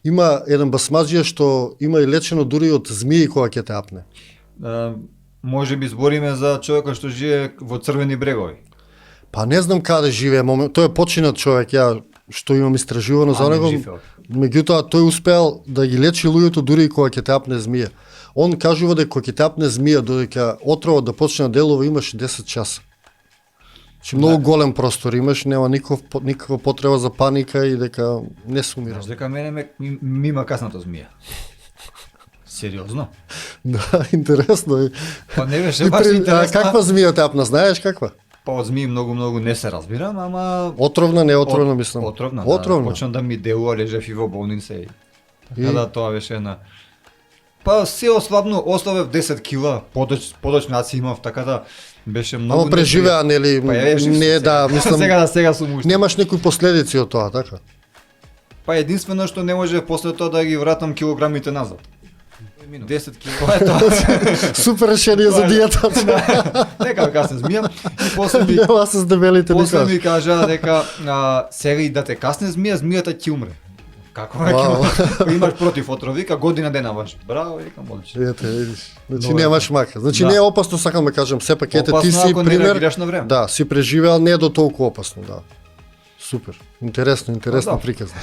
Има еден басмаджија што има и лечено дури од змии кога ќе те апне. Може би збориме за човека што живее во Црвени брегови. Па не знам каде живее, тој е починат човек, ја што имам истражувано за него. Меѓутоа тој успеал да ги лечи луѓето дури и кога ќе те апне змија. Он кажува дека кога ќе те апне змија додека отровот да почне да делува имаш 10 часа. Че многу голем простор имаш, нема никаква потреба за паника и дека не сумира. Знаеш дека мене мима касната змија. Сериозно? Да, интересно е. Па не беше баш интересно. Каква змија те апна, знаеш каква? Па од змии многу не се разбирам, ама отровна, не отровна мислам. Отровна. Да. Почна да ми делува, лежев и во болница и да, тоа беше една. Па се ослабев 10 кила, подочнаци имав, така да беше многу. Ама преживеа, нели? Па не, да, мислам. Сега сум уште. Немаш некои последици од тоа, така? Па единствено што не може после тоа да ги вратам килограмите назад. 10 кила е тоа. Супер решение за диетата. Нека касне змија и после ми Нема се с дебелите после ми кажа дека сега и да те касне змијата ќе умре. Како ќе имаш против отровика година дена важи. Браво, викам одлично. Ете, видиш. Значи немаш мака. Значи не е опасно, сакам да кажам, сепак ете ти си пример. Да, си преживеал, не е до толку опасно, да. Супер. Интересно приказно.